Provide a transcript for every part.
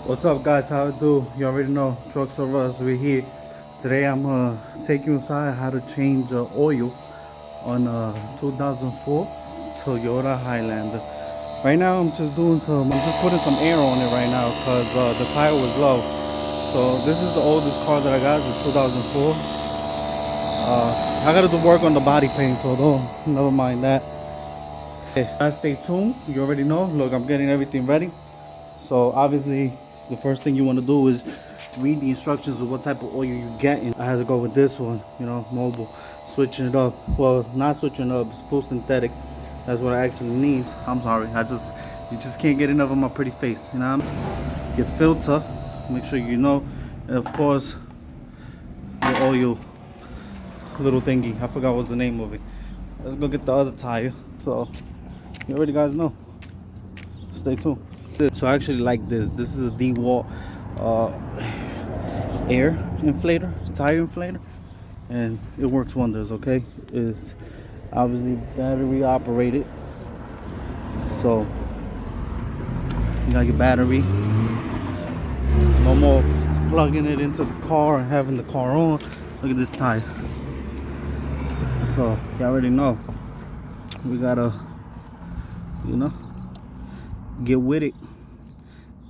What's up, guys? How it do? You already know Trucks Over Us. We're here today. I'm gonna take you inside how to change oil on a 2004 Toyota Highlander. Right now, I'm just putting some air on it right now because the tire was low. So this is the oldest car that I got. It's a 2004. I gotta do work on the body paint, so don't never mind that. Okay, guys, stay tuned. You already know. Look, I'm getting everything ready. So obviously, the first thing you want to do is read the instructions of what type of oil you get. And I had to go with this one, mobile, switching it up. Well, not switching it up, it's full synthetic. That's what I actually need. I'm sorry, you just can't get enough of my pretty face. Your filter, make sure you know, and of course, your oil little thingy. I forgot what's the name of it. Let's go get the other tire. So you already guys know. Stay tuned. So I actually like this. This is a DeWalt air inflator, tire inflator, and it works wonders. Okay, it's obviously battery operated, so you got your battery. No more plugging it into the car and having the car on. Look at this tire. So you already know we gotta, get with it.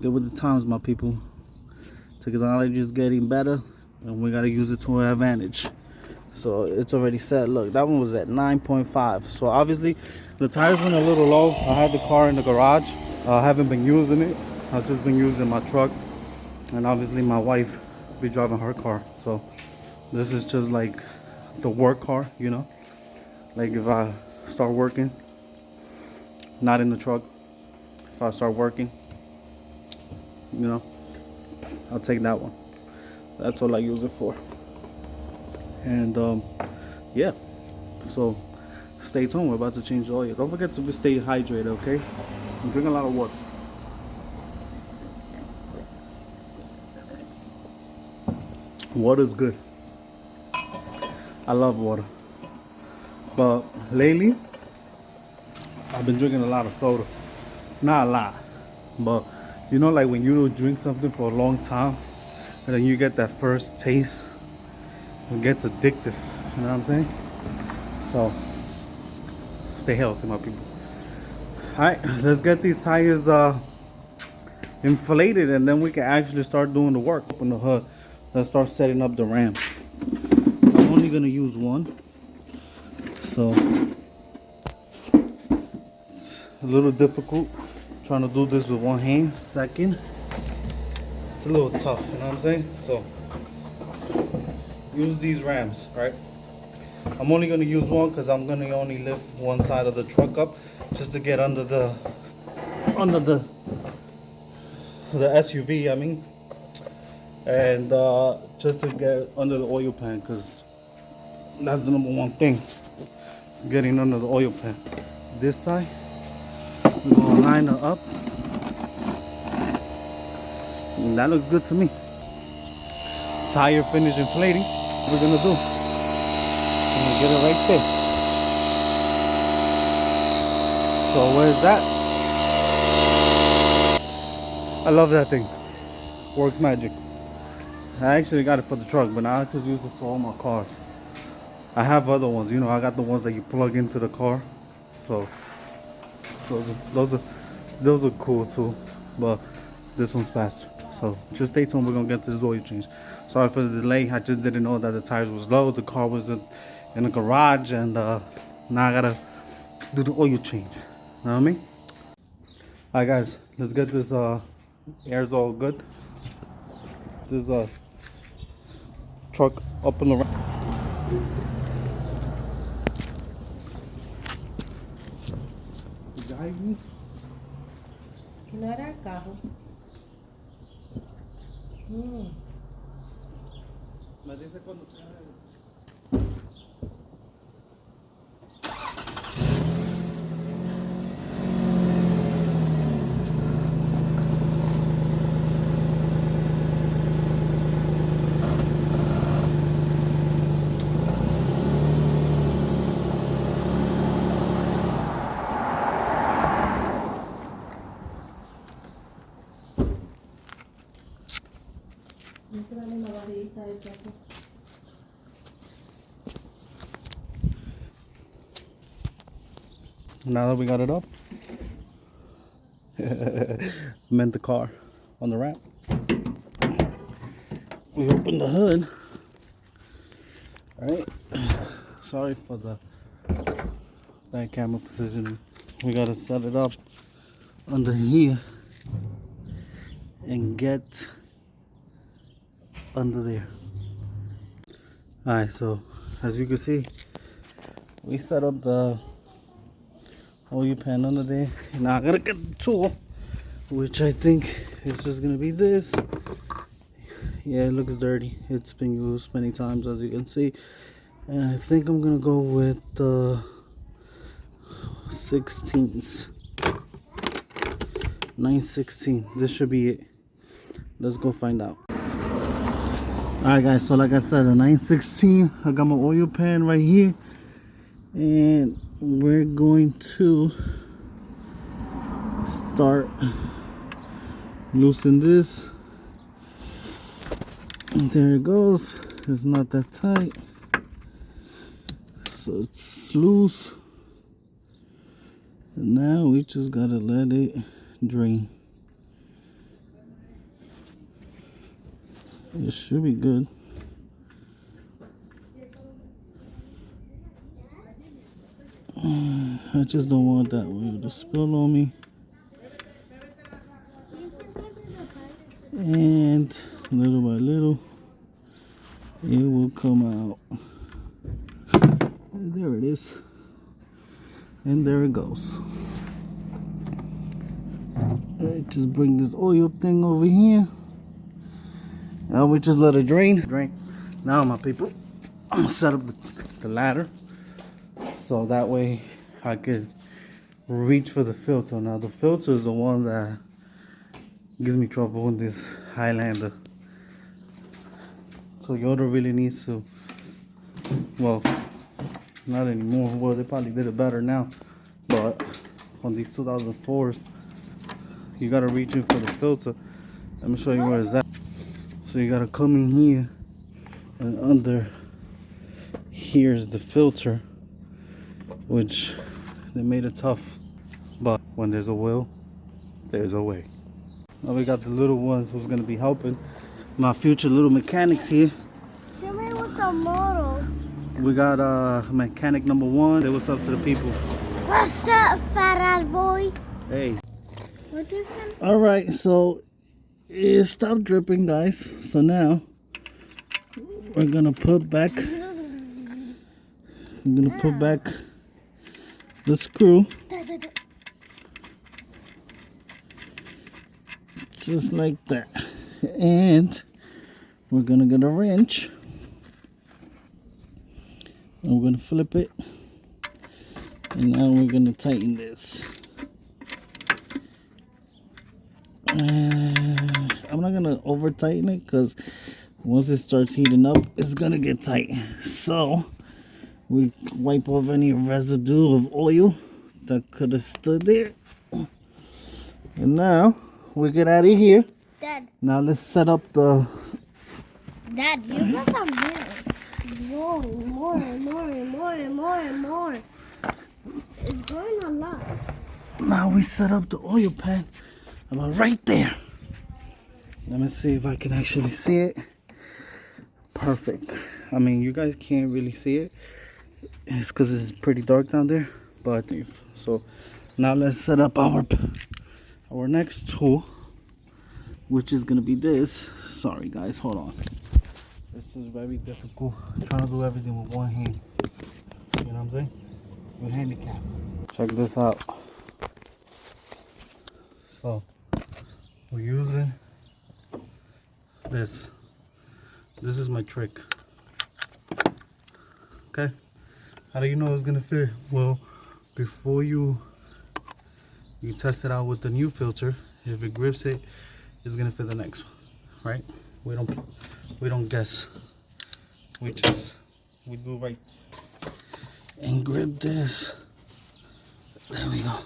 Get with the times, my people. Technology is getting better, and we gotta use it to our advantage. So it's already set. Look, that one was at 9.5. So obviously, the tires went a little low. I had the car in the garage. I haven't been using it. I've just been using my truck, and obviously my wife be driving her car. So this is just like the work car, Like if I start working, not in the truck. If I start working, I'll take that one. That's all I use it for. And yeah, so stay tuned. We're about to change the oil. Don't forget to stay hydrated, okay? And drink a lot of water. Water's good. I love water. But lately, I've been drinking a lot of soda. Not a lot, but like when you drink something for a long time and then you get that first taste, it gets addictive. You know what I'm saying? So stay healthy, my people. All right, let's get these tires inflated, and then we can actually start doing the work. Open the hood. Let's start setting up the ram. I'm only gonna use one, so it's a little difficult trying to do this with one hand. Second, it's a little tough, you know what I'm saying? So use these rams, right? I'm only gonna use one because I'm gonna only lift one side of the truck up just to get under the SUV, I mean, and just to get under the oil pan, because that's the number one thing. It's getting under the oil pan. This side, we're gonna line it up. And that looks good to me. Tire finish inflating. What we're gonna do? I'm gonna get it right there. So where's that? I love that thing. Works magic. I actually got it for the truck, but now I just use it for all my cars. I have other ones, I got the ones that you plug into the car. So those are cool too, but this one's faster. So just stay tuned. We're gonna get to this oil change. Sorry for the delay. I just didn't know that the tires was low. The car was in the garage, and now I gotta do the oil change. Know what I mean? All right, guys, let's get this. Air's all good. This truck up and around. Que não era carro. Mas esse é quando... Now that we got it up, meant the car on the ramp. We opened the hood. Alright, sorry for the bad camera position. We gotta set it up under here and get under there. Alright, so as you can see, we set up the oil pan under there. Now I gotta get the tool, which I think is just gonna be this. Yeah, it looks dirty. It's been used many times, as you can see. And I think I'm gonna go with the 16s. 916. This should be it. Let's go find out. Alright guys, so like I said, a 916. I got my oil pan right here. And we're going to start loosen this. And there it goes. It's not that tight, so it's loose. And now we just gotta let it drain. It should be good. I just don't want that oil to spill on me. And little by little, it will come out. And there it is. And there it goes. I just bring this oil thing over here. Now we just let it drain. Now, my people, I'm gonna set up the ladder so that way I could reach for the filter. Now the filter is the one that gives me trouble in this Highlander. Toyota really needs to, well, not anymore. Well, they probably did it better now, but on these 2004s, you gotta reach in for the filter. Let me show you where it's at. So you gotta come in here, and under here's the filter, which they made it tough, but when there's a will, there's a way. Now we got the little ones who's gonna be helping my future little mechanics here. Show me what's the model. We got mechanic number 1. Say what's up to the people. What's up, fat ass boy? Hey. What is it? All right, so it stopped dripping, guys. So now we're gonna put back. I'm gonna put back the screw, just like that, and we're gonna get a wrench. And we're gonna flip it, and now we're gonna tighten this. I'm not gonna over tighten it because once it starts heating up, it's gonna get tight. So we wipe off any residue of oil that could have stood there. And now we get out of here. Dad. Now let's set up the. Dad, you got some more. More. It's going a lot. Now we set up the oil pan about right there. Let me see if I can actually see it. Perfect. I mean, you guys can't really see it. It's because it's pretty dark down there. But so now let's set up our next tool, which is gonna be this. Sorry guys, hold on. This is very difficult. I'm trying to do everything with one hand. You know what I'm saying? We're handicapped. Check this out. So we're using this. This is my trick. Okay? How do you know it's gonna fit? Well, before you test it out with the new filter, if it grips it, it's gonna fit the next one, right? We don't guess. We do right and grip this. There we go.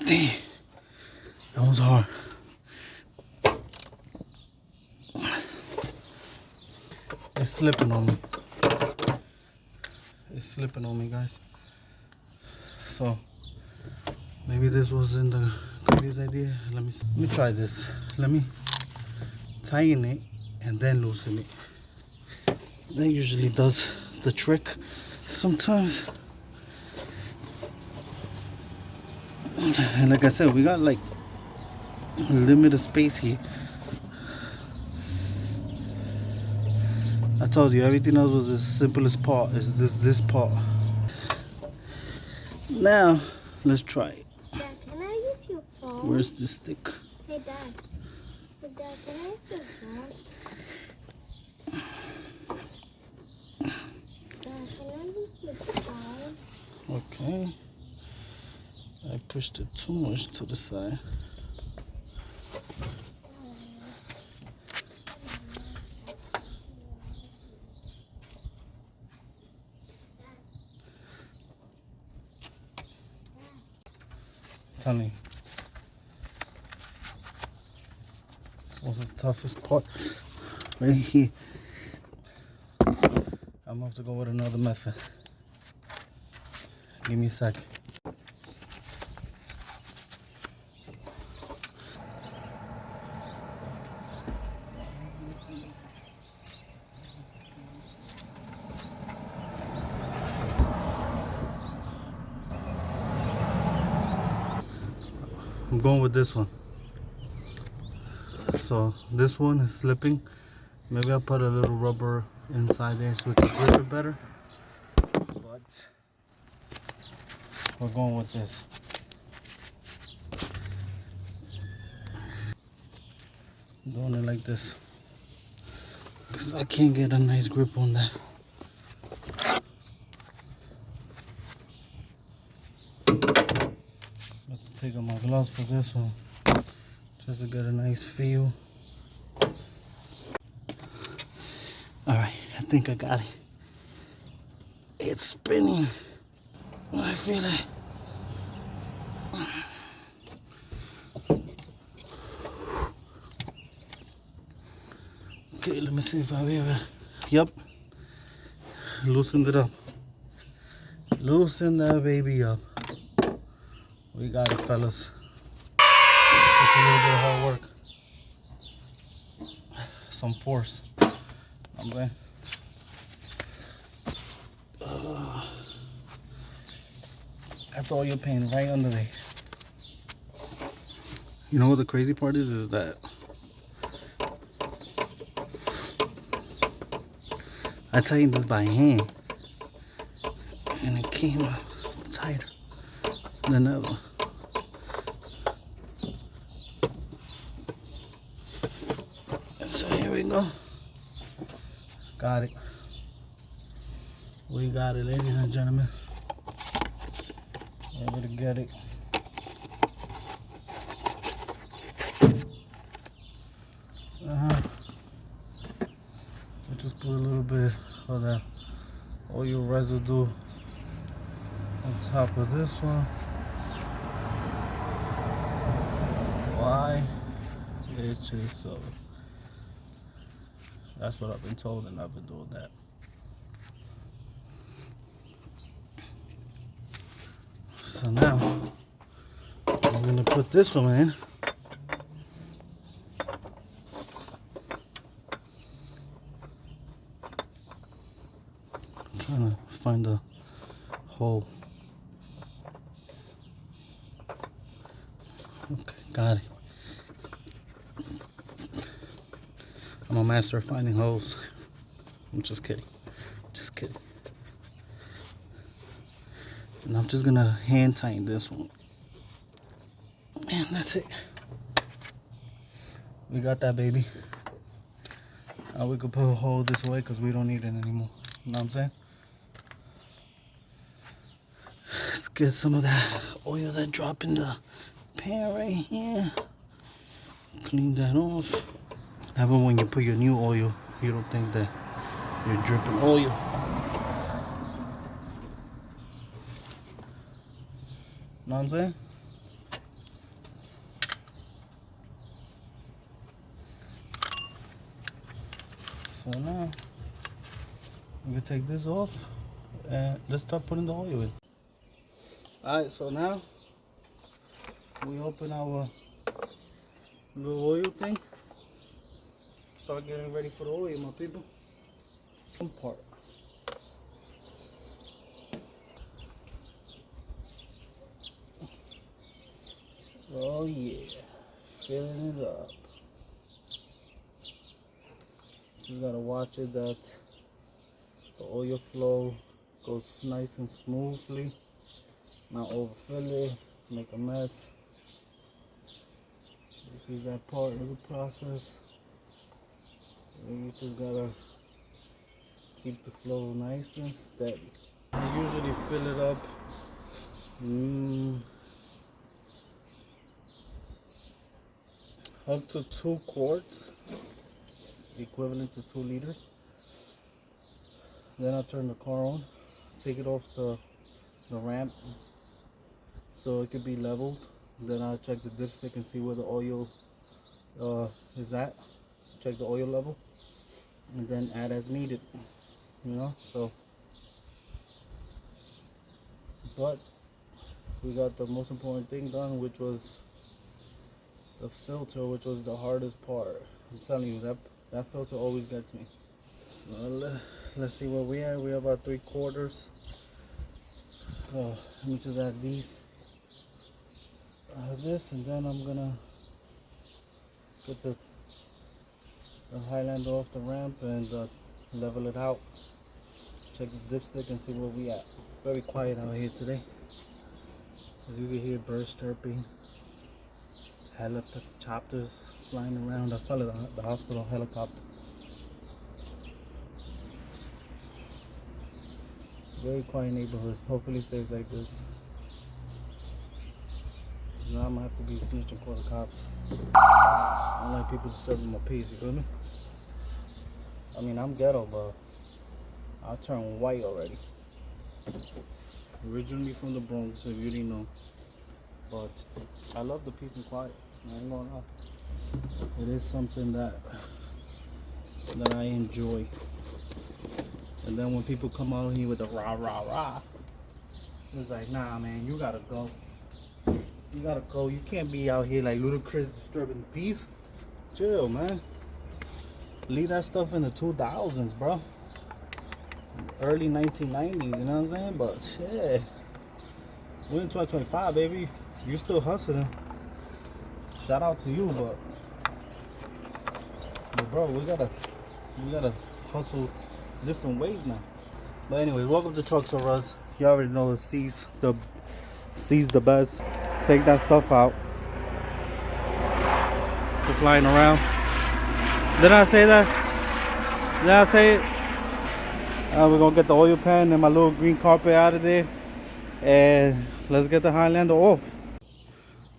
Damn, that was hard. It's slipping on me. It's slipping on me, guys. So maybe this wasn't the greatest idea. Let me try this. Let me tighten it and then loosen it. That usually does the trick sometimes. And like I said, we got like limited space here. I told you everything else was the simplest part. Is this part. Now let's try it. Dad, can I use your phone? Where's the stick? Hey, Dad. Hey, Dad, can I use your phone? Dad, can I use your phone? Okay. I pushed it too much to the side. Tell me. This was the toughest part. Right here. I'm gonna have to go with another method. Give me a sec. I'm going with this one. So this one is slipping. Maybe I'll put a little rubber inside there so we can grip it better. But we're going with this. I'm doing it like this because I can't get a nice grip on that. Take off my gloves for this one just to get a nice feel. Alright, I think I got it. It's spinning. I feel it. Okay, let me see if I ever. Yep. Loosened it up. Loosen that baby up. We got it, fellas. It's a little bit of hard work. Some force. I'm saying. Got the oil pan right under there. You know what the crazy part is that I tightened this by hand and it came out tighter than ever. So here we go. Got it. We got it, ladies and gentlemen. Able to get it. We just put a little bit of that oil residue on top of this one. Why? It's just so. That's what I've been told, and I've been doing that. So now I'm gonna put this one in. I'm trying to find a hole. Okay, got it. I'm a master of finding holes. I'm just kidding. Just kidding. And I'm just gonna hand tighten this one. And that's it. We got that, baby. Now we could put a hole this way because we don't need it anymore. You know what I'm saying? Let's get some of that oil that dropped in the pan right here. Clean that off. That way when you put your new oil, you don't think that you're dripping oil. Know what I'm saying? So now we can take this off and let's start putting the oil in. Alright, so now we open our little oil thing. Start getting ready for the oil, my people. One part. Oh yeah, filling it up. Just gotta watch it that the oil flow goes nice and smoothly. Not overfill it, make a mess. This is that part of the process. You just gotta keep the flow nice and steady. I usually fill it up up to 2 quarts, equivalent to 2 liters. Then I turn the car on, take it off the ramp so it could be leveled. Then I check the dipstick and see where the oil is at. Check the oil level, and then add as needed. You know, so. But we got the most important thing done, which was the filter, which was the hardest part. I'm telling you, that filter always gets me. So let's see where we are. We're about 3/4. So let me just add this, and then I'm gonna get the Highlander off the ramp and level it out. Check the dipstick and see where we at. Very quiet out here today. As you can hear birds chirping, helicopters flying around. That's probably the hospital helicopter. Very quiet neighborhood. Hopefully it stays like this. Now I'm gonna have to be snitching for the cops. I don't like people disturbing my peace, you feel me? I mean, I'm ghetto, but I turned white already. Originally from the Bronx, if you didn't know. But I love the peace and quiet. I ain't gonna lie. It is something that I enjoy. And then when people come out here with the rah rah rah, it's like, nah, man, you gotta go. You gotta go. You can't be out here like Ludacris disturbing the peace. Chill, man. Leave that stuff in the 2000s, bro. Early 1990s, you know what I'm saying? But shit, we're in 2025, baby. You still hustling. Shout out to you, but bro, we gotta hustle different ways now. But anyway, welcome to Trucks or Us. You already know the C's the best. Take that stuff out. We're flying around. Did I say that? Did I say it? We're gonna get the oil pan and my little green carpet out of there, and let's get the Highlander off.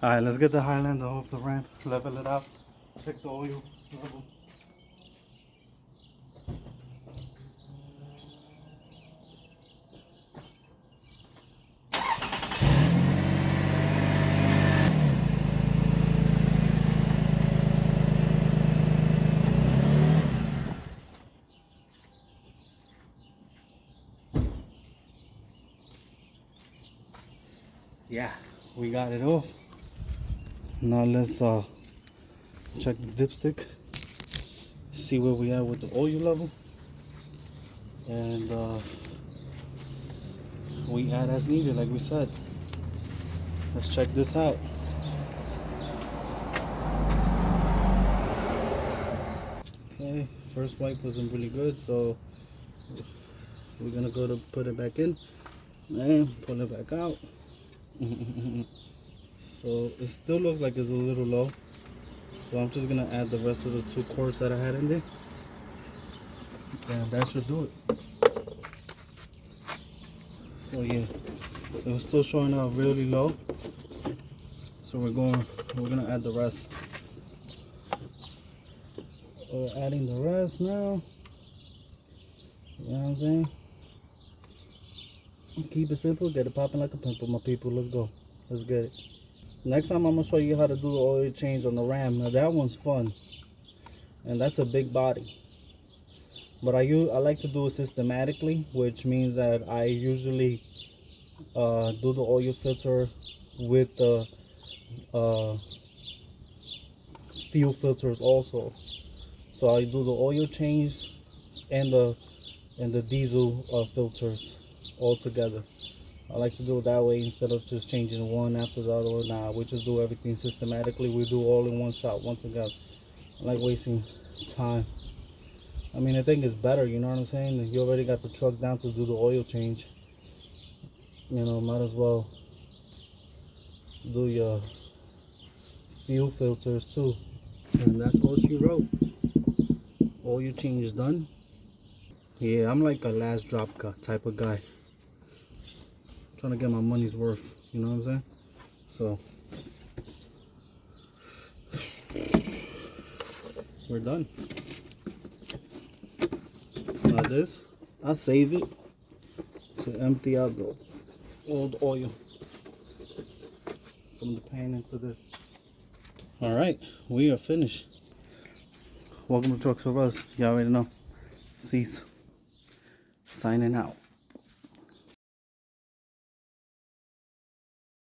Alright, let's get the Highlander off the ramp, level it out, check the oil level. Yeah, we got it off. Now let's check the dipstick, see where we are with the oil level, and we add as needed, like we said. Let's check this out. Okay, first wipe wasn't really good, so we're gonna go to put it back in and pull it back out. So it still looks like it's a little low, so I'm just gonna add the rest of the 2 quarts that I had in there, and that should do it. So yeah, it was still showing up really low, so we're gonna add the rest. We're adding the rest now. You know what I'm saying? Keep it simple, get it popping like a pimple, my people. Let's go. Let's get it. Next time I'm gonna show you how to do the oil change on the Ram. Now that one's fun, and that's a big body. But I like to do it systematically, which means that I usually do the oil filter with the fuel filters also. So I do the oil change and the diesel filters all together. I like to do it that way instead of just changing one after the other. Nah, we just do everything systematically. We do all in one shot, one together. I like wasting time. I mean, I think it's better, you know what I'm saying? You already got the truck down to do the oil change. You know, might as well do your fuel filters too. And that's all she wrote. Oil change done. Yeah, I'm like a last drop type of guy. Trying to get my money's worth, you know what I'm saying? So we're done. Now this, I save it to empty out the old oil from the pan into this. All right, we are finished. Welcome to Trucks with Us. Y'all already know. Cease. Signing out.